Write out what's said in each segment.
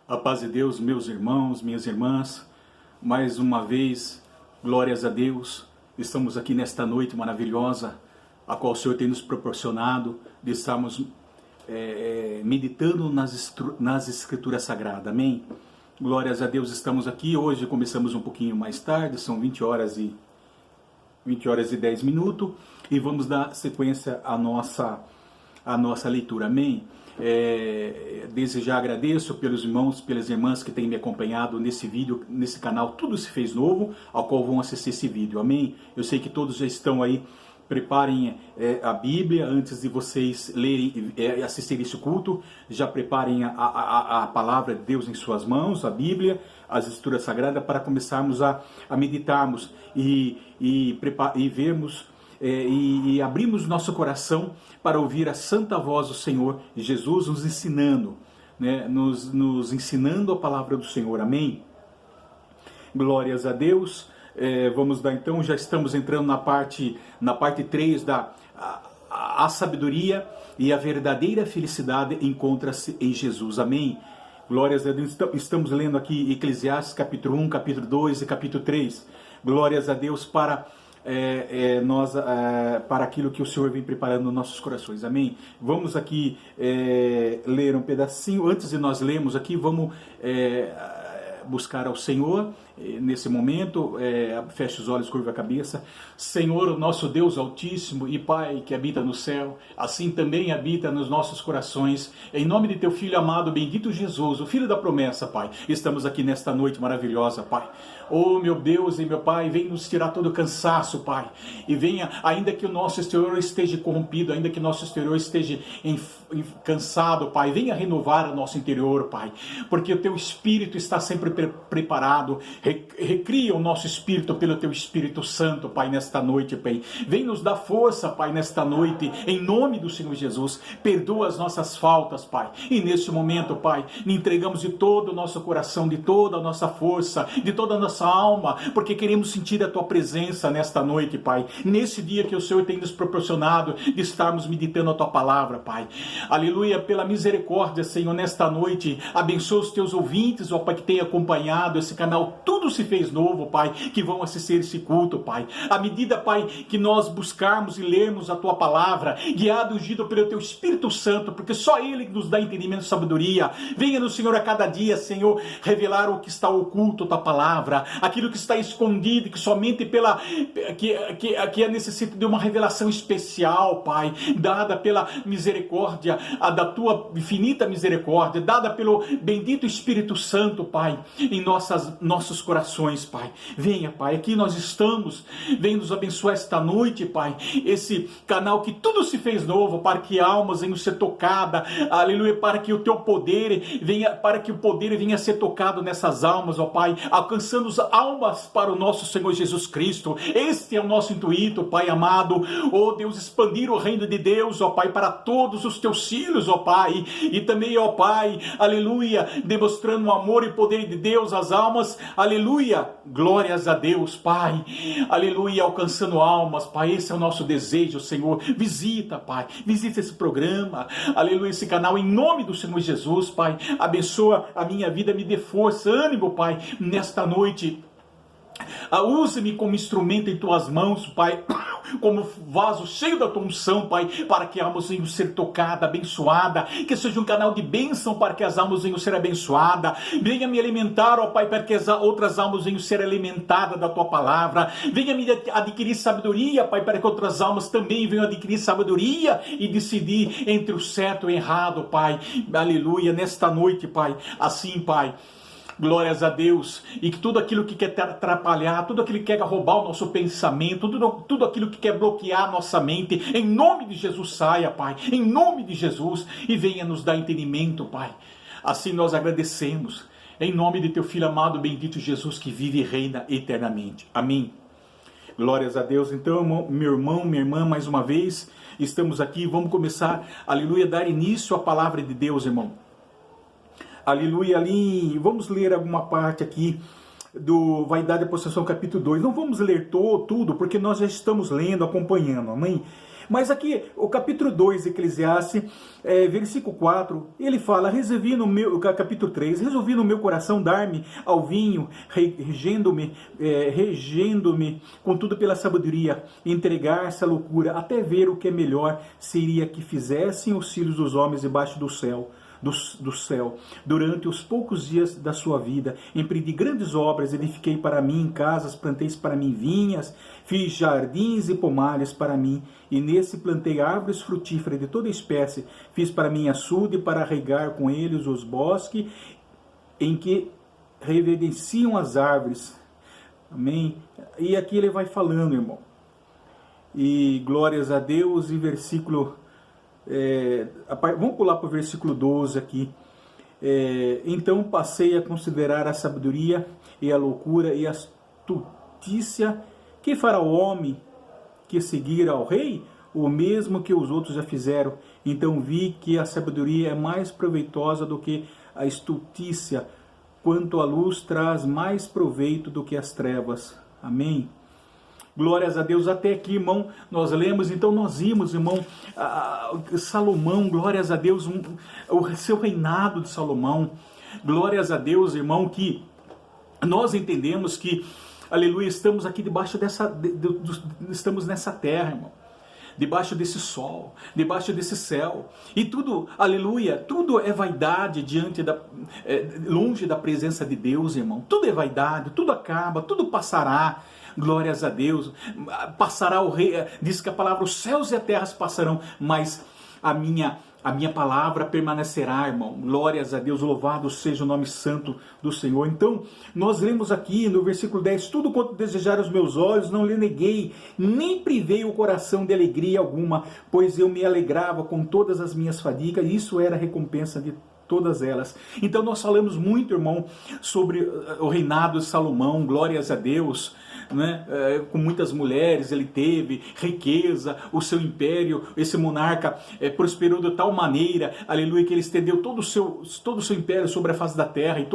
A paz de Deus, meus irmãos, minhas irmãs, mais uma vez, glórias a Deus, estamos aqui nesta noite maravilhosa, a qual o Senhor tem nos proporcionado, de estarmos meditando nas Escrituras Sagradas, amém? Glórias a Deus, estamos aqui, hoje começamos um pouquinho mais tarde, são 20 horas e 10 minutos, e vamos dar sequência à nossa leitura, amém? Desde já agradeço pelos irmãos, pelas irmãs que têm me acompanhado nesse vídeo, nesse canal Tudo Se Fez Novo, ao qual vão assistir esse vídeo, amém? Eu sei que todos já estão aí, preparem a Bíblia antes de vocês lerem e assistirem esse culto, já preparem a palavra de Deus em suas mãos, a Bíblia, as Escrituras Sagradas, para começarmos a meditarmos e vermos e abrimos nosso coração para ouvir a santa voz do Senhor Jesus nos ensinando, né? nos ensinando a palavra do Senhor, amém? Glórias a Deus. Vamos dar então, já estamos entrando na parte 3 a sabedoria e a verdadeira felicidade encontra-se em Jesus, amém? Glórias a Deus. Estamos lendo aqui Eclesiastes capítulo 1, capítulo 2 e capítulo 3. Glórias a Deus para aquilo que o Senhor vem preparando nos nossos corações, amém? Vamos aqui ler um pedacinho. Antes de nós lermos aqui, vamos buscar ao Senhor nesse momento. Feche os olhos, curva a cabeça. Senhor, o nosso Deus Altíssimo e Pai que habita no céu, assim também habita nos nossos corações, em nome de teu Filho amado, bendito Jesus, o Filho da promessa, Pai. Estamos aqui nesta noite maravilhosa, Pai. Oh, meu Deus e meu Pai, vem nos tirar todo o cansaço, Pai, e venha, ainda que o nosso exterior esteja corrompido, ainda que o nosso exterior esteja cansado, Pai, venha renovar o nosso interior, Pai, porque o teu Espírito está sempre preparado. Recria o nosso espírito pelo teu Espírito Santo, Pai, nesta noite, Pai. Vem nos dar força, Pai, nesta noite, em nome do Senhor Jesus. Perdoa as nossas faltas, Pai. E neste momento, Pai, lhe entregamos de todo o nosso coração, de toda a nossa força, de toda a nossa alma, porque queremos sentir a tua presença nesta noite, Pai. Nesse dia que o Senhor tem nos proporcionado de estarmos meditando a tua palavra, Pai. Aleluia, pela misericórdia, Senhor, nesta noite, abençoa os teus ouvintes, ó Pai, que tem acompanhado esse canal Tudo Se Fez Novo, Pai, que vão assistir esse culto, Pai. À medida, Pai, que nós buscarmos e lermos a tua palavra, guiado e ungido pelo teu Espírito Santo, porque só ele nos dá entendimento e sabedoria. Venha no Senhor a cada dia, Senhor, revelar o que está oculto da palavra, aquilo que está escondido, que somente que necessita de uma revelação especial, Pai, dada pela misericórdia, da tua infinita misericórdia, dada pelo bendito Espírito Santo, Pai, em nossos corações, Pai. Venha, Pai, aqui nós estamos, venha nos abençoar esta noite, Pai, esse canal que tudo se fez novo, para que almas venham ser tocadas, aleluia, para que o teu poder venha, venha ser tocado nessas almas, ó Pai, alcançando as almas para o nosso Senhor Jesus Cristo. Este é o nosso intuito, Pai amado, ó Deus, expandir o reino de Deus, ó Pai, para todos os teus filhos, ó Pai, e também, ó Pai, aleluia, demonstrando o amor e poder de Deus às almas, aleluia, glórias a Deus, Pai, aleluia, alcançando almas, Pai, esse é o nosso desejo, Senhor. Visita, Pai, visita esse programa, aleluia, esse canal, em nome do Senhor Jesus, Pai. Abençoa a minha vida, me dê força, ânimo, Pai, nesta noite. Use-me como instrumento em tuas mãos, Pai, como vaso cheio da tua unção, Pai, para que almas venham ser tocadas, abençoadas, que seja um canal de bênção para que as almas venham ser abençoadas. Venha me alimentar, ó Pai, para que as outras almas venham ser alimentadas da tua palavra. Venha me adquirir sabedoria, Pai, para que outras almas também venham adquirir sabedoria e decidir entre o certo e o errado, Pai. Aleluia, nesta noite, Pai, assim, Pai. Glórias a Deus, e que tudo aquilo que quer atrapalhar, tudo aquilo que quer roubar o nosso pensamento, tudo aquilo que quer bloquear a nossa mente, em nome de Jesus saia, Pai, em nome de Jesus, e venha nos dar entendimento, Pai. Assim nós agradecemos, em nome de teu Filho amado, bendito Jesus, que vive e reina eternamente. Amém. Glórias a Deus. Então, meu irmão, minha irmã, mais uma vez, estamos aqui, vamos começar, aleluia, dar início à palavra de Deus, irmão. Aleluia, ali, vamos ler alguma parte aqui do Vaidade e Possessão capítulo 2. Não vamos ler tudo, porque nós já estamos lendo, acompanhando, amém? Mas aqui, o capítulo 2 de Eclesiastes, versículo 4, ele fala, capítulo 3, resolvi no meu coração dar-me ao vinho, regendo-me, contudo pela sabedoria, entregar-se à loucura, até ver o que é melhor seria que fizessem os filhos dos homens debaixo do céu. Do céu, durante os poucos dias da sua vida, empreendi grandes obras, edifiquei para mim casas, plantei para mim vinhas, fiz jardins e pomares para mim, e nesse plantei árvores frutíferas de toda espécie, fiz para mim açude para regar com eles os bosques, em que reverenciam as árvores. Amém? E aqui ele vai falando, irmão. E glórias a Deus, e versículo... vamos pular para o versículo 12 aqui. Então passei a considerar a sabedoria e a loucura e a astutícia. Que fará o homem que seguir ao rei? O mesmo que os outros já fizeram. Então vi que a sabedoria é mais proveitosa do que a astutícia, quanto a luz traz mais proveito do que as trevas. Amém? Glórias a Deus. Até aqui, irmão, nós lemos, então nós vimos, irmão, Salomão, glórias a Deus, o seu reinado de Salomão. Glórias a Deus, irmão, que nós entendemos que, aleluia, estamos aqui debaixo estamos nessa terra, irmão. Debaixo desse sol, debaixo desse céu, e tudo, aleluia, tudo é vaidade longe da presença de Deus, irmão. Tudo é vaidade, tudo acaba, tudo passará. Glórias a Deus. Passará o rei, diz que a palavra, os céus e a terra passarão, mas a minha palavra permanecerá, irmão. Glórias a Deus, louvado seja o nome santo do Senhor. Então, nós lemos aqui no versículo 10, tudo quanto desejaram os meus olhos, não lhe neguei, nem privei o coração de alegria alguma, pois eu me alegrava com todas as minhas fadigas, e isso era a recompensa de todas elas. Então nós falamos muito, irmão, sobre o reinado de Salomão, glórias a Deus, né? Com muitas mulheres ele teve, riqueza, o seu império, esse monarca prosperou de tal maneira, aleluia, que ele estendeu todo o seu império sobre a face da terra, e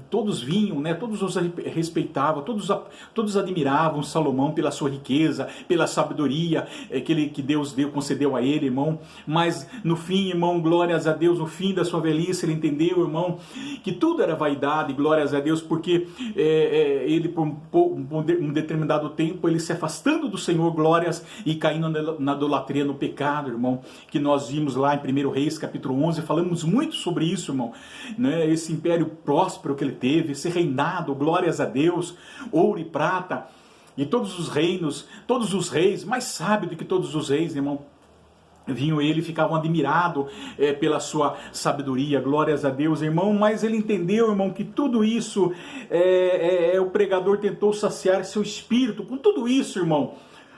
todos vinham, né? Todos os respeitavam, todos admiravam Salomão pela sua riqueza, pela sabedoria que Deus concedeu a ele, irmão. Mas no fim, irmão, glórias a Deus, no fim da sua velhice, ele entendeu, irmão, que tudo era vaidade, glórias a Deus, porque ele por um determinado tempo, ele se afastando do Senhor, glórias, e caindo na idolatria, no pecado, irmão, que nós vimos lá em 1 Reis, capítulo 11, falamos muito sobre isso, irmão, né? Esse império próspero que ele teve, esse reinado, glórias a Deus, ouro e prata, e todos os reinos, todos os reis, mais sábio do que todos os reis, irmão, vinham ele, ficavam admirados pela sua sabedoria, glórias a Deus, irmão. Mas ele entendeu, irmão, que tudo isso, o pregador tentou saciar seu espírito com tudo isso, irmão,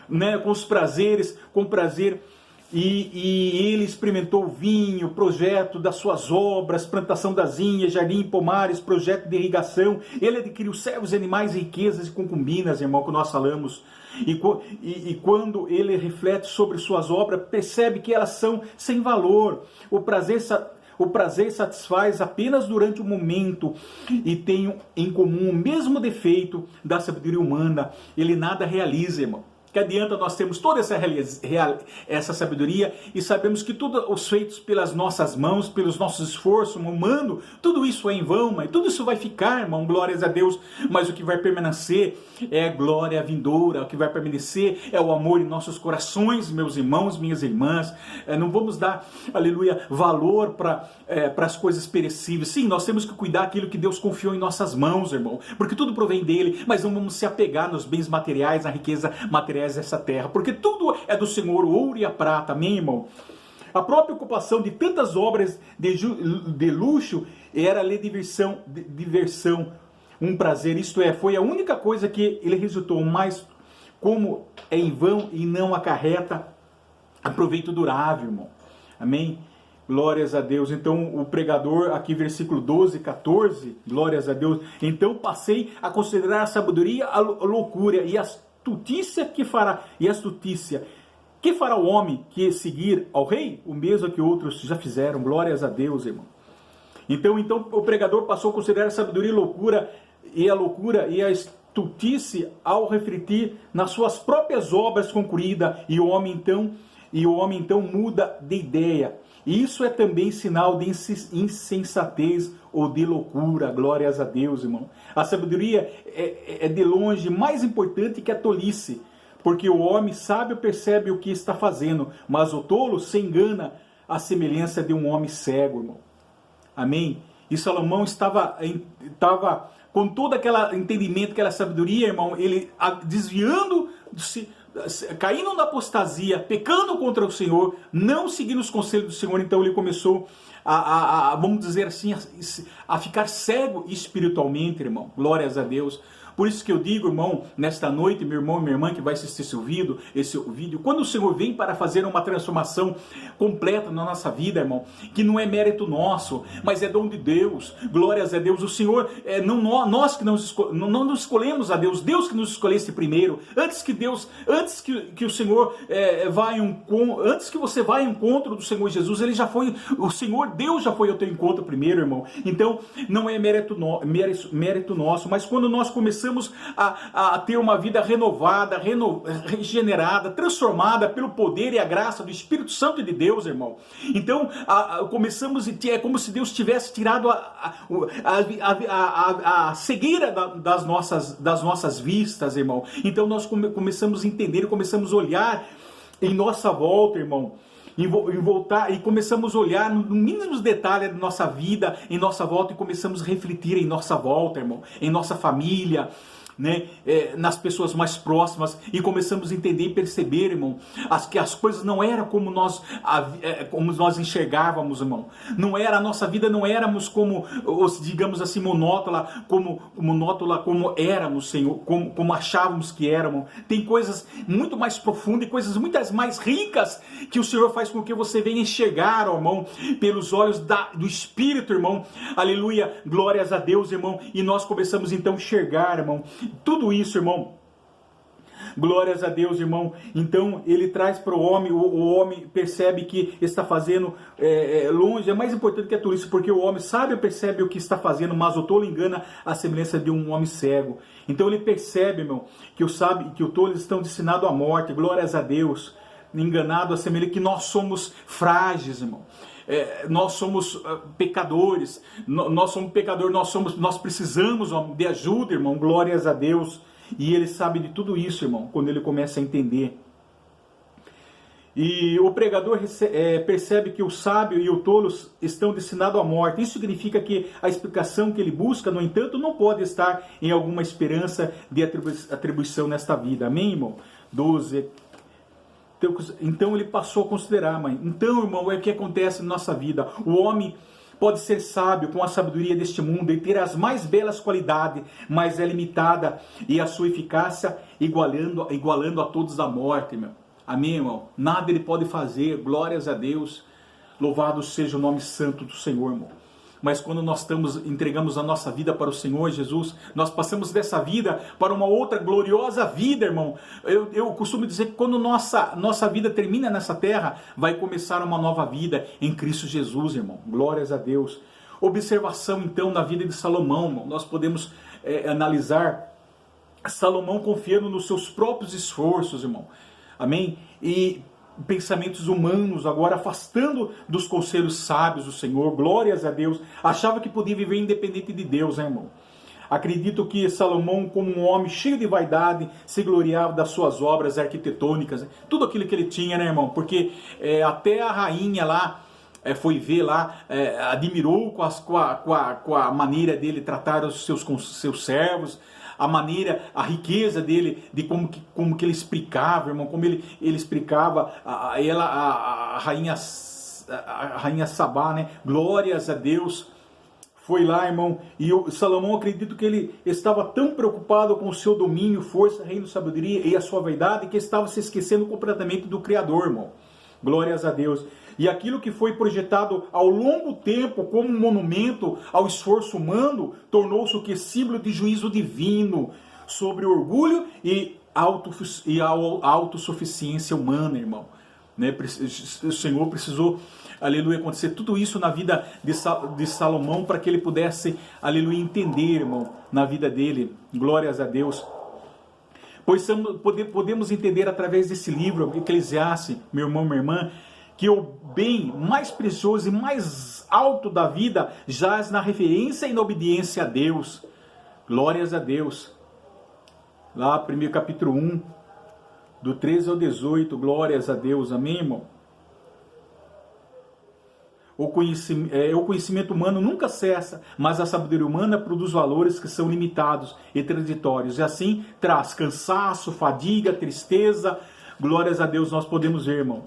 né? Com os prazeres, com prazer. E ele experimentou o vinho, projeto das suas obras, plantação das vinhas, jardim, pomares, projeto de irrigação. Ele adquiriu servos, animais, riquezas e concubinas, irmão, que nós falamos. E quando ele reflete sobre suas obras, percebe que elas são sem valor. O prazer satisfaz apenas durante o momento, e tem em comum o mesmo defeito da sabedoria humana. Ele nada realiza, irmão. Que adianta nós termos toda essa sabedoria e sabemos que tudo os feitos pelas nossas mãos, pelos nossos esforços humanos, tudo isso é em vão, mas tudo isso vai ficar, irmão, glórias a Deus. Mas o que vai permanecer é a glória vindoura, o que vai permanecer é o amor em nossos corações, meus irmãos, minhas irmãs. Não vamos dar, aleluia, valor para as coisas perecíveis. Sim, nós temos que cuidar daquilo que Deus confiou em nossas mãos, irmão, porque tudo provém dele, mas não vamos se apegar nos bens materiais, na riqueza material dessa terra, porque tudo é do Senhor, o ouro e a prata, amém, irmão? A própria ocupação de tantas obras de luxo era lhe diversão, um prazer, isto é, foi a única coisa que ele resultou, mas como é em vão e não acarreta proveito durável, irmão, amém? Glórias a Deus. Então o pregador, aqui versículo 12, 14, glórias a Deus, então passei a considerar a sabedoria, a loucura e astutícia que fará o homem que seguir ao rei? O mesmo que outros já fizeram, glórias a Deus, irmão. Então o pregador passou a considerar a sabedoria e a loucura e a estultice ao refletir nas suas próprias obras concluídas, e o homem então muda de ideia. E isso é também sinal de insensatez ou de loucura. Glórias a Deus, irmão. A sabedoria é de longe mais importante que a tolice, porque o homem sábio percebe o que está fazendo, mas o tolo se engana à semelhança de um homem cego, irmão. Amém? E Salomão estava com todo aquele entendimento, aquela sabedoria, irmão, ele desviando-se, caindo na apostasia, pecando contra o Senhor, não seguindo os conselhos do Senhor. Então ele começou vamos dizer assim, a ficar cego espiritualmente, irmão. Glórias a Deus. Por isso que eu digo, irmão, nesta noite, meu irmão e minha irmã que vai assistir esse vídeo, quando o Senhor vem para fazer uma transformação completa na nossa vida, irmão, que não é mérito nosso, mas é dom de Deus. Glórias a Deus. O Senhor, não nós que não nos escolhemos a Deus, Deus que nos escolhesse primeiro. Antes que o Senhor antes que você vá ao encontro do Senhor Jesus, ele já foi, o Senhor Deus já foi ao teu encontro primeiro, irmão. Então, não é mérito nosso, mas quando nós começamos a ter uma vida renovada, regenerada, transformada pelo poder e a graça do Espírito Santo de Deus, irmão. Então, começamos, é como se Deus tivesse tirado a cegueira das nossas vistas, irmão. Então, nós começamos a entender, começamos a olhar em nossa volta, irmão. E começamos a olhar no mínimos detalhes da nossa vida, em nossa volta, e começamos a refletir em nossa volta, irmão, em nossa família, né, nas pessoas mais próximas, e começamos a entender e perceber, irmão, que as coisas não eram como nós enxergávamos, irmão. Não era, a nossa vida não éramos como, digamos assim, monótona como éramos, Senhor, como achávamos que éramos. Tem coisas muito mais profundas e coisas muito mais ricas que o Senhor faz com que você venha enxergar, ó, irmão, pelos olhos do Espírito, irmão. Aleluia, glórias a Deus, irmão. E nós começamos então a enxergar, irmão, tudo isso, irmão. Glórias a Deus, irmão. Então ele traz para o homem percebe que está fazendo longe, é mais importante que a tolice, porque o homem sábio percebe o que está fazendo, mas o tolo engana a semelhança de um homem cego. Então ele percebe, irmão, que o tolo estão destinados à morte. Glórias a Deus. Enganado a semelhança que nós somos frágeis, irmão. Nós somos pecadores, nós precisamos de ajuda, irmão. Glórias a Deus. E ele sabe de tudo isso, irmão, quando ele começa a entender. E o pregador percebe que o sábio e o tolo estão destinados à morte. Isso significa que a explicação que ele busca, no entanto, não pode estar em alguma esperança de atribuição nesta vida. Amém, irmão? 12. Então ele passou a considerar, mãe. Então, irmão, é o que acontece na nossa vida. O homem pode ser sábio com a sabedoria deste mundo e ter as mais belas qualidades, mas é limitada e a sua eficácia igualando a todos a morte, meu. Amém, irmão? Nada ele pode fazer, glórias a Deus. Louvado seja o nome santo do Senhor, irmão. Mas quando nós entregamos a nossa vida para o Senhor Jesus, nós passamos dessa vida para uma outra gloriosa vida, irmão. Eu costumo dizer que quando nossa vida termina nessa terra, vai começar uma nova vida em Cristo Jesus, irmão. Glórias a Deus. Observação, então, na vida de Salomão, irmão. Nós podemos analisar Salomão confiando nos seus próprios esforços, irmão. Amém? E pensamentos humanos, agora afastando dos conselhos sábios do Senhor, glórias a Deus, achava que podia viver independente de Deus, né, irmão? Acredito que Salomão, como um homem cheio de vaidade, se gloriava das suas obras arquitetônicas, tudo aquilo que ele tinha, né, irmão? Porque até a rainha lá foi ver lá, admirou com a maneira dele tratar os seus servos, a riqueza dele, de como que ele explicava, irmão, como ele explicava a rainha Sabá, né? Glórias a Deus. Foi lá, irmão, e Salomão, acredito que ele estava tão preocupado com o seu domínio, força, reino, sabedoria e a sua vaidade, que estava se esquecendo completamente do Criador, irmão. Glórias a Deus. E aquilo que foi projetado ao longo tempo como um monumento ao esforço humano, tornou-se o que? Símbolo de juízo divino sobre o orgulho e a autossuficiência humana, irmão. né? O Senhor precisou, aleluia, acontecer tudo isso na vida de Salomão para que ele pudesse, aleluia, entender, irmão, na vida dele. Glórias a Deus. Pois podemos entender através desse livro, Eclesiastes, meu irmão, minha irmã, que o bem mais precioso e mais alto da vida jaz na referência e na obediência a Deus. Glórias a Deus. Lá, primeiro capítulo 1, do 13 ao 18, glórias a Deus, amém, irmão? O conhecimento humano nunca cessa, mas a sabedoria humana produz valores que são limitados e transitórios. E assim traz cansaço, fadiga, tristeza. Glórias a Deus, nós podemos ver, irmão.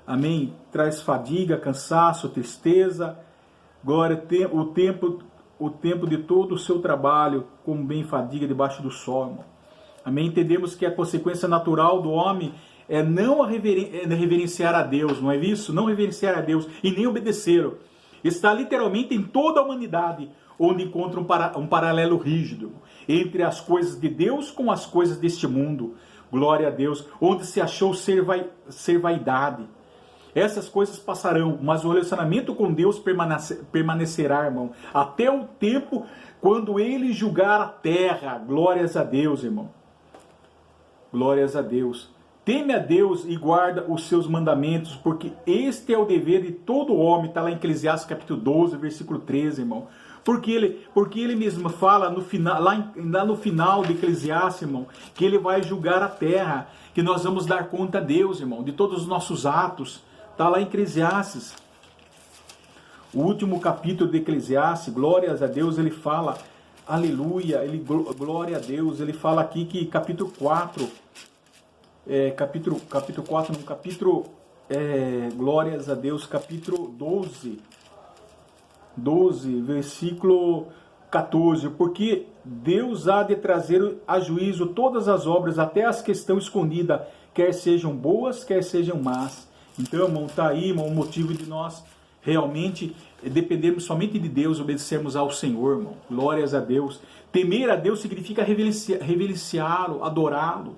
Amém? Traz fadiga, cansaço, tristeza. Glória, o tempo de todo o seu trabalho, como bem fadiga debaixo do sol, irmão. Amém? Entendemos que a consequência natural do homem é não reverenciar a Deus, não é isso? Não reverenciar a Deus e nem obedecê-lo. Está literalmente em toda a humanidade, onde encontra um paralelo rígido entre as coisas de Deus com as coisas deste mundo. Glória a Deus. Onde se achou ser vaidade. Essas coisas passarão, mas o relacionamento com Deus permanecerá, irmão, até o tempo quando Ele julgar a terra. Glórias a Deus, irmão. Glórias a Deus. Teme a Deus e guarda os seus mandamentos, porque este é o dever de todo homem. Está lá em Eclesiastes capítulo 12, versículo 13, irmão. Porque ele mesmo fala no final, lá no final de Eclesiastes, irmão, que ele vai julgar a terra, que nós vamos dar conta a Deus, irmão, de todos os nossos atos. Está lá em Eclesiastes. O último capítulo de Eclesiastes, glórias a Deus, ele fala, aleluia, glória a Deus, ele fala aqui que capítulo 4... glórias a Deus, capítulo 12, versículo 14, porque Deus há de trazer a juízo todas as obras, até as que estão escondidas, quer sejam boas, quer sejam más. Então, irmão, está aí, irmão, o motivo de nós realmente dependermos somente de Deus, obedecermos ao Senhor, irmão. Glórias a Deus. Temer a Deus significa reverenciá-lo, adorá-lo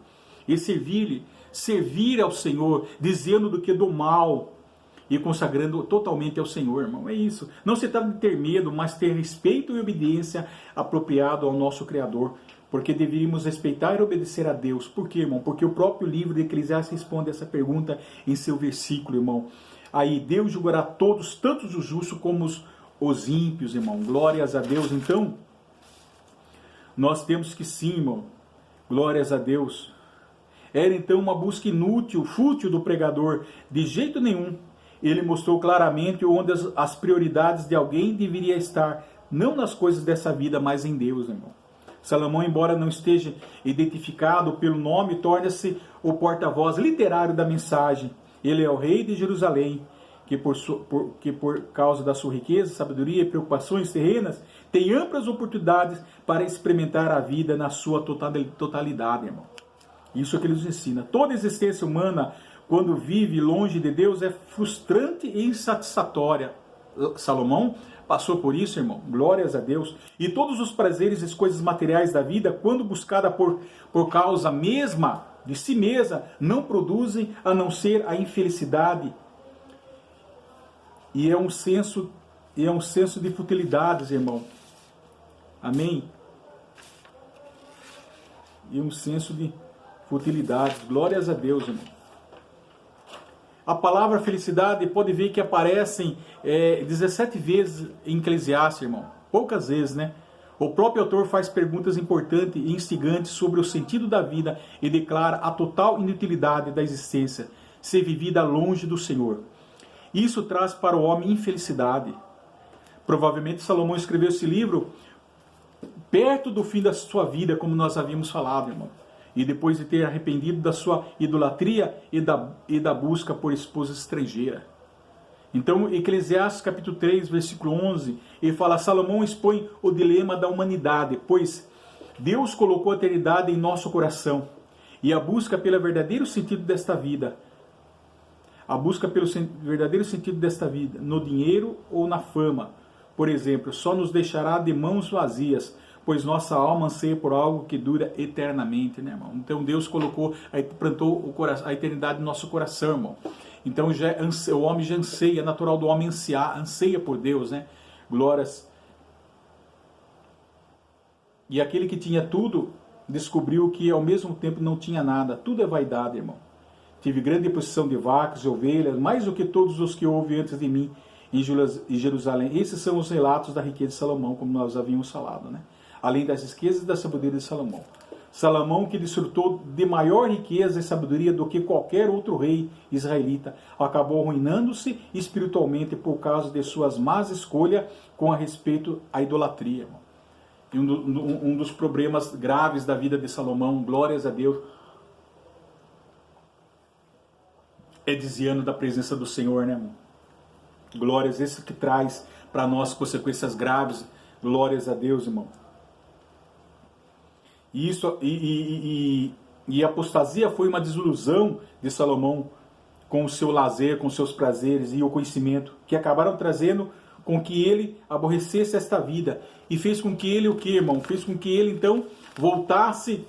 e servir ao Senhor, dizendo do que do mal e consagrando totalmente ao Senhor, irmão. É isso. Não se trata de ter medo, mas ter respeito e obediência apropriado ao nosso Criador, porque deveríamos respeitar e obedecer a Deus. Por quê, irmão? Porque o próprio livro de Eclesiastes responde essa pergunta em seu versículo, irmão. Aí, Deus julgará todos, tanto os justos como os ímpios, irmão. Glórias a Deus. Então, nós temos que sim, irmão. Glórias a Deus. Era então uma busca inútil, fútil do pregador. De jeito nenhum. Ele mostrou claramente onde as prioridades de alguém deveria estar, não nas coisas dessa vida, mas em Deus, irmão. Salomão, embora não esteja identificado pelo nome, torna-se o porta-voz literário da mensagem. Ele é o rei de Jerusalém, que por causa da sua riqueza, sabedoria e preocupações terrenas, tem amplas oportunidades para experimentar a vida na sua totalidade, irmão. Isso é o que ele nos ensina. Toda existência humana, quando vive longe de Deus, é frustrante e insatisfatória. Salomão passou por isso, irmão. Glórias a Deus. E todos os prazeres e as coisas materiais da vida, quando buscada por causa mesma, de si mesma, não produzem a não ser a infelicidade. E é um senso de futilidades, irmão. Amém? E um senso de futilidades. Glórias a Deus, irmão. A palavra felicidade, pode ver que aparecem 17 vezes em Eclesiastes, irmão. Poucas vezes, né? O próprio autor faz perguntas importantes e instigantes sobre o sentido da vida e declara a total inutilidade da existência, ser vivida longe do Senhor. Isso traz para o homem infelicidade. Provavelmente Salomão escreveu esse livro perto do fim da sua vida, como nós havíamos falado, irmão. E depois de ter arrependido da sua idolatria e da busca por esposa estrangeira. Então, Eclesiastes capítulo 3, versículo 11, ele fala, Salomão expõe o dilema da humanidade, pois Deus colocou a eternidade em nosso coração, e a busca pelo verdadeiro sentido desta vida, verdadeiro sentido desta vida, no dinheiro ou na fama, por exemplo, só nos deixará de mãos vazias, pois nossa alma anseia por algo que dura eternamente, né, irmão? Então Deus plantou a eternidade no nosso coração, irmão. Então o homem já anseia, é natural do homem anseia por Deus, né? Glórias. E aquele que tinha tudo, descobriu que ao mesmo tempo não tinha nada. Tudo é vaidade, irmão. Tive grande possessão de vacas e ovelhas, mais do que todos os que houve antes de mim em Jerusalém. Esses são os relatos da riqueza de Salomão, como nós havíamos falado, né? Além das riquezas e da sabedoria de Salomão. Salomão, que desfrutou de maior riqueza e sabedoria do que qualquer outro rei israelita, acabou arruinando-se espiritualmente por causa de suas más escolhas com a respeito à idolatria, irmão. E um dos problemas graves da vida de Salomão, glórias a Deus, é desviando da presença do Senhor, né, irmão? Glórias, esse que traz para nós consequências graves, glórias a Deus, irmão. E a apostasia foi uma desilusão de Salomão com o seu lazer, com os seus prazeres e o conhecimento, que acabaram trazendo com que ele aborrecesse esta vida. E fez com que ele o que, irmão? Fez com que ele, então, voltasse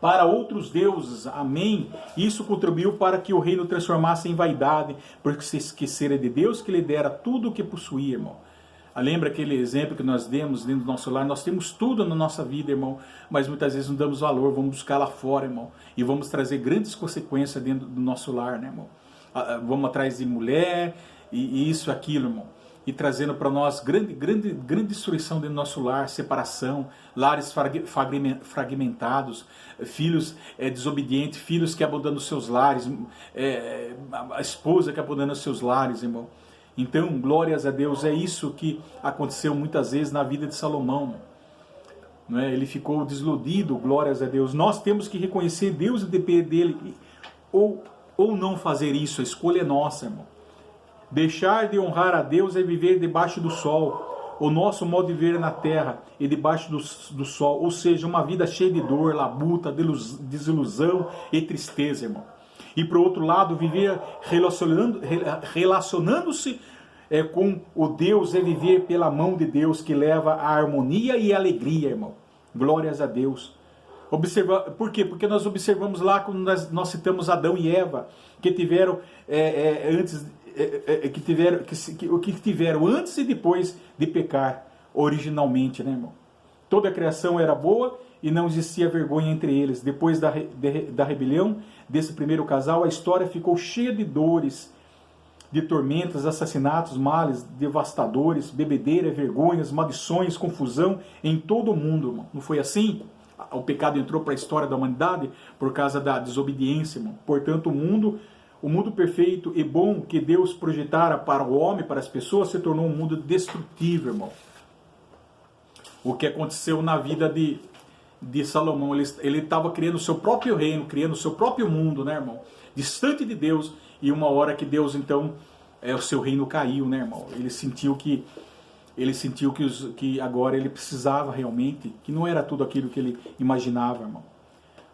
para outros deuses. Amém? Isso contribuiu para que o reino transformasse em vaidade, porque se esquecera de Deus que lhe dera tudo o que possuía, irmão. Lembra aquele exemplo que nós demos dentro do nosso lar? Nós temos tudo na nossa vida, irmão, mas muitas vezes não damos valor, vamos buscar lá fora, irmão, e vamos trazer grandes consequências dentro do nosso lar, né, irmão? Vamos atrás de mulher, e isso, aquilo, irmão, e trazendo para nós grande destruição dentro do nosso lar, separação, lares fragmentados, filhos desobedientes, filhos que abandonam os seus lares, a esposa que abandona os seus lares, irmão. Então, glórias a Deus, é isso que aconteceu muitas vezes na vida de Salomão. Não é? Ele ficou desiludido, glórias a Deus. Nós temos que reconhecer Deus e depender dele, ou não fazer isso, a escolha é nossa, irmão. Deixar de honrar a Deus é viver debaixo do sol, o nosso modo de viver na terra e debaixo do sol, ou seja, uma vida cheia de dor, labuta, desilusão e tristeza, irmão. E por outro lado, viver relacionando-se com o Deus é viver pela mão de Deus que leva a harmonia e a alegria, irmão. Glórias a Deus. Por quê? Porque nós observamos lá quando nós citamos Adão e Eva, que tiveram antes e depois de pecar originalmente, né, irmão? Toda a criação era boa e não existia vergonha entre eles. Depois da rebelião desse primeiro casal, a história ficou cheia de dores, de tormentas, assassinatos, males devastadores, bebedeira, vergonhas, maldições, confusão em todo o mundo, irmão. Não foi assim? O pecado entrou para a história da humanidade por causa da desobediência, irmão. Portanto, o mundo perfeito e bom que Deus projetara para o homem, para as pessoas, se tornou um mundo destrutivo, irmão. O que aconteceu na vida de Salomão, ele estava criando o seu próprio reino, criando o seu próprio mundo, né, irmão? Distante de Deus, e uma hora que Deus, então, o seu reino caiu, né, irmão? Ele sentiu que agora ele precisava realmente, que não era tudo aquilo que ele imaginava, irmão.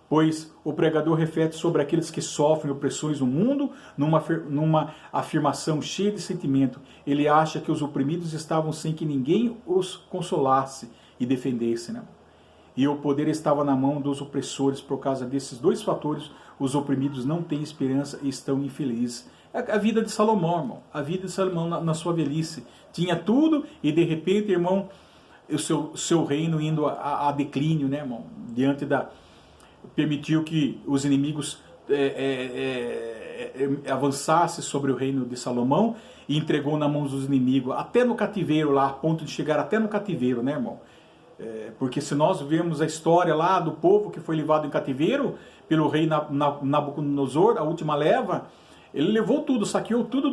Pois o pregador reflete sobre aqueles que sofrem opressões no mundo, numa afirmação cheia de sentimento. Ele acha que os oprimidos estavam sem que ninguém os consolasse e defendesse, né? E o poder estava na mão dos opressores. Por causa desses dois fatores, os oprimidos não têm esperança e estão infelizes. A vida de Salomão, irmão. A vida de Salomão na sua velhice. Tinha tudo e de repente, irmão, o seu reino indo a declínio, né, irmão? Permitiu que os inimigos avançassem sobre o reino de Salomão e entregou na mão dos inimigos, até no cativeiro lá, a ponto de chegar até no cativeiro, né, irmão? Porque se nós vemos a história lá do povo que foi levado em cativeiro pelo rei Nabucodonosor, a última leva, ele levou tudo, saqueou tudo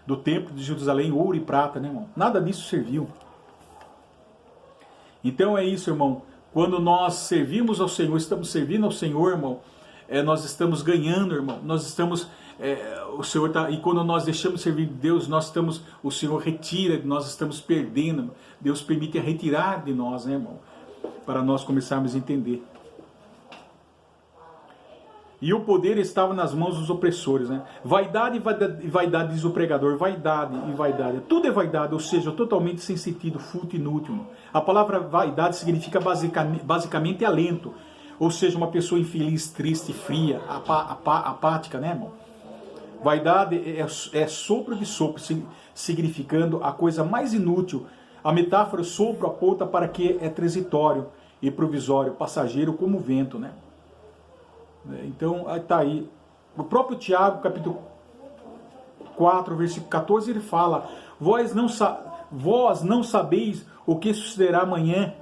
do templo de Jerusalém, ouro e prata, né, irmão? Nada disso serviu. Então é isso, irmão. Quando nós servimos ao Senhor, estamos servindo ao Senhor, irmão, nós estamos ganhando, irmão. Nós estamos, o Senhor tá, e quando nós deixamos de servir Deus, o Senhor retira, nós estamos perdendo. Deus permite retirar de nós, né, irmão? Para nós começarmos a entender. E o poder estava nas mãos dos opressores, né? Vaidade e vaidade, diz o pregador. Vaidade e vaidade. Tudo é vaidade, ou seja, totalmente sem sentido, fútil, inútil. A palavra vaidade significa basicamente alento. Ou seja, uma pessoa infeliz, triste, fria, apática, né, irmão? Vaidade é sopro de sopro, significando a coisa mais inútil. A metáfora sopro aponta para que é transitório e provisório, passageiro como o vento, né? Então, está aí. O próprio Tiago, capítulo 4, versículo 14, ele fala: vós não sabeis o que sucederá amanhã,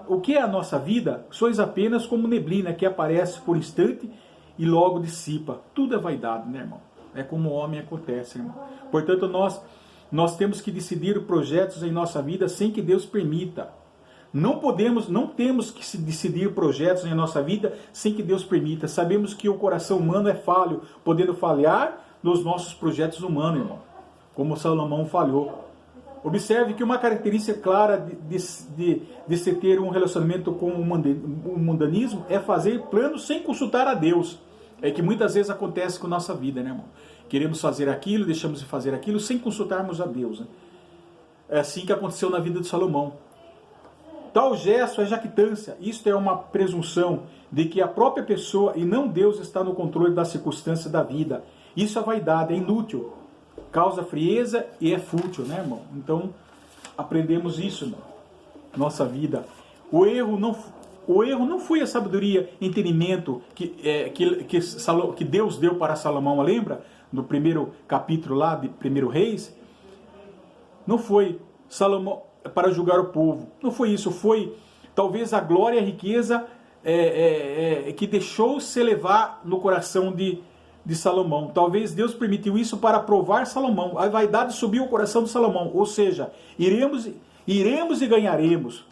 o que é a nossa vida? Sois apenas como neblina que aparece por instante e logo dissipa. Tudo é vaidade, né, irmão? É como o homem acontece, irmão. Portanto, nós temos que decidir projetos em nossa vida sem que Deus permita. Não temos que decidir projetos em nossa vida sem que Deus permita. Sabemos que o coração humano é falho, podendo falhar nos nossos projetos humanos, irmão. Como Salomão falhou. Observe que uma característica clara de se ter um relacionamento com o mundanismo é fazer planos sem consultar a Deus. É que muitas vezes acontece com a nossa vida, né, irmão? Queremos fazer aquilo, deixamos de fazer aquilo sem consultarmos a Deus, né? É assim que aconteceu na vida de Salomão. Tal gesto é jactância. Isto é uma presunção de que a própria pessoa e não Deus está no controle das circunstâncias da vida. Isso é vaidade, é inútil. Causa frieza e é fútil, né, irmão? Então, aprendemos isso, irmão. Nossa vida. O erro não foi a sabedoria, entendimento que Deus deu para Salomão, lembra? No primeiro capítulo lá de 1 Reis. Não foi Salomão para julgar o povo. Não foi isso. Foi talvez a glória e a riqueza que deixou-se levar no coração de Salomão. Talvez Deus permitiu isso para provar Salomão. A vaidade subiu o coração de Salomão. Ou seja, iremos e ganharemos.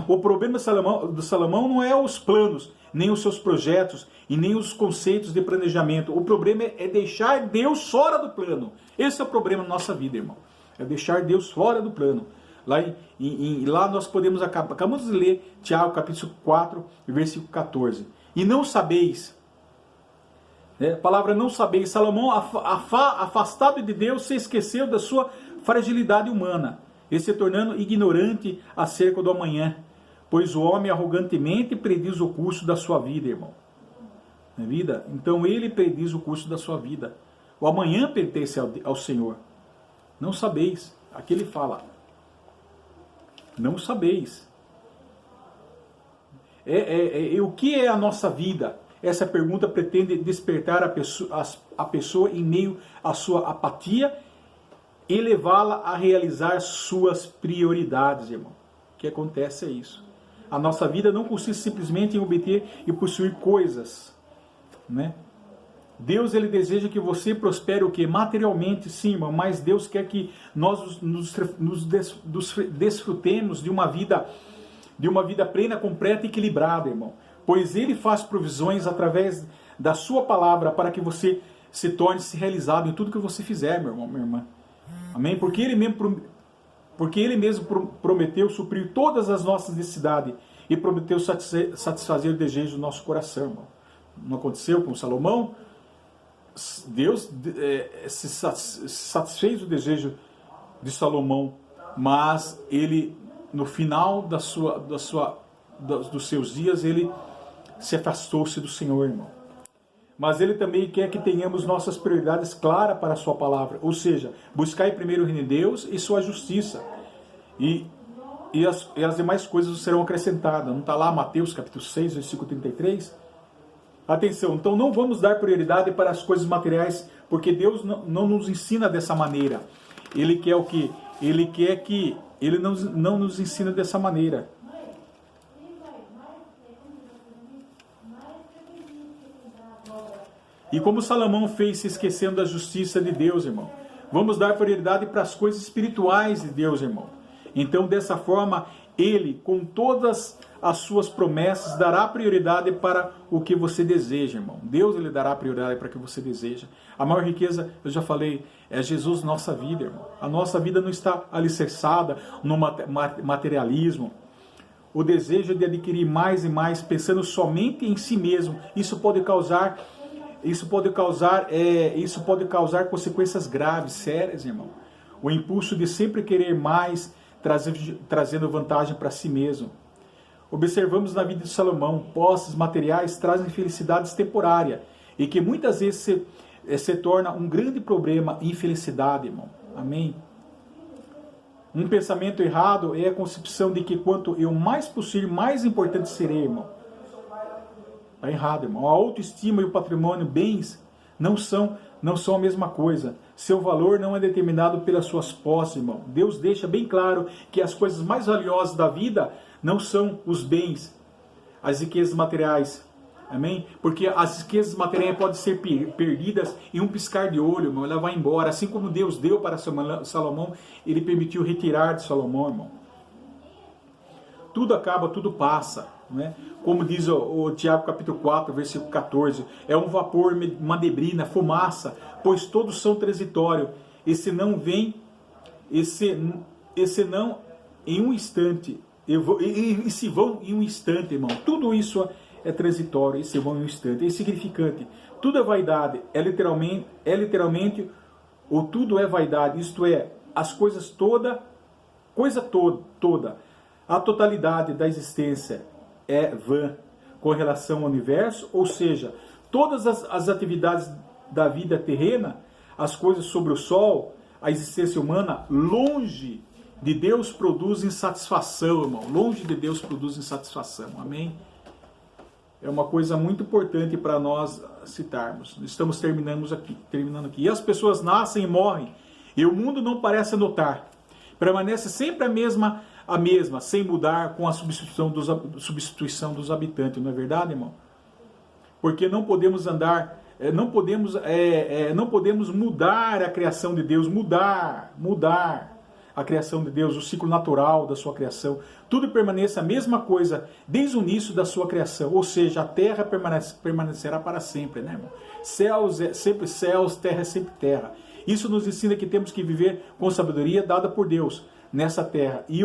O problema do Salomão não é os planos, nem os seus projetos e nem os conceitos de planejamento. O problema é deixar Deus fora do plano. Esse é o problema da nossa vida, irmão. É deixar Deus fora do plano. Lá nós podemos, acabamos de ler Tiago capítulo 4, versículo 14. E não sabeis, a palavra não sabeis, Salomão, afastado de Deus, se esqueceu da sua fragilidade humana, e se tornando ignorante acerca do amanhã, pois o homem arrogantemente prediz o curso da sua vida, irmão. Então ele prediz o curso da sua vida. O amanhã pertence ao Senhor. Não sabeis. Aqui ele fala. Não sabeis. O que é a nossa vida? Essa pergunta pretende despertar a pessoa em meio à sua apatia e levá-la a realizar suas prioridades, irmão. O que acontece é isso. A nossa vida não consiste simplesmente em obter e possuir coisas, né? Deus, ele deseja que você prospere o quê? Materialmente, sim, irmão, mas Deus quer que nós nos desfrutemos de uma vida plena, completa e equilibrada, irmão. Pois ele faz provisões através da sua palavra para que você se torne-se realizado em tudo que você fizer, meu irmão, minha irmã. Amém? Porque ele mesmo prometeu suprir todas as nossas necessidades e prometeu satisfazer o desejo do nosso coração, irmão. Não aconteceu com Salomão? Deus se satisfez o desejo de Salomão, mas ele, no final dos seus dias, ele se afastou-se do Senhor, irmão. Mas ele também quer que tenhamos nossas prioridades claras para a sua palavra, ou seja, buscar primeiro o reino de Deus e sua justiça, e as demais coisas serão acrescentadas. Não está lá Mateus capítulo 6, versículo 33? Atenção, então não vamos dar prioridade para as coisas materiais, porque Deus não nos ensina dessa maneira. Ele quer o quê? Ele quer que Ele não nos ensina dessa maneira. E como Salomão fez, se esquecendo da justiça de Deus, irmão. Vamos dar prioridade para as coisas espirituais de Deus, irmão. Então, dessa forma, Ele, com todas as suas promessas, dará prioridade para o que você deseja, irmão. Deus, Ele dará prioridade para o que você deseja. A maior riqueza, eu já falei, é Jesus nossa vida, irmão. A nossa vida não está alicerçada no materialismo. O desejo de adquirir mais e mais, pensando somente em si mesmo, isso pode causar consequências graves, sérias, irmão. O impulso de sempre querer mais, trazendo vantagem para si mesmo. observamos na vida de Salomão, posses materiais trazem felicidades temporárias e que muitas vezes se torna um grande problema, infelicidade, irmão. Amém? Um pensamento errado é a concepção de que quanto eu mais possuir, mais importante serei, irmão. Está errado, irmão. A autoestima e o patrimônio, bens, não são a mesma coisa. Seu valor não é determinado pelas suas posses, irmão. Deus deixa bem claro que as coisas mais valiosas da vida não são os bens, as riquezas materiais. Amém? Porque as riquezas materiais podem ser perdidas em um piscar de olho, irmão. Ela vai embora. Assim como Deus deu para Salomão, Ele permitiu retirar de Salomão, irmão. Tudo acaba, tudo passa. Né? Como diz o Tiago capítulo 4, versículo 14. É um vapor, uma neblina, fumaça, pois todos são transitórios. Esse não em um instante. E se vão em um instante, irmão. Tudo isso é transitório, e se vão em um instante. É insignificante. Tudo é vaidade. É literalmente, ou tudo é vaidade. Isto é, as coisas toda. A totalidade da existência é vã com relação ao universo, ou seja, todas as atividades da vida terrena, as coisas sobre o sol, a existência humana, longe de Deus produzem satisfação, irmão. Longe de Deus produzem satisfação. Amém? É uma coisa muito importante para nós citarmos. Estamos terminando aqui. E as pessoas nascem e morrem, e o mundo não parece notar. Permanece sempre a mesma, sem mudar com a substituição dos habitantes. Não é verdade, irmão? Porque não podemos não podemos mudar a criação de Deus, mudar a criação de Deus, o ciclo natural da sua criação. Tudo permanece a mesma coisa desde o início da sua criação, ou seja, a terra permanecerá para sempre, né, irmão? Céus é sempre céus, terra é sempre terra. Isso nos ensina que temos que viver com sabedoria dada por Deus nessa terra e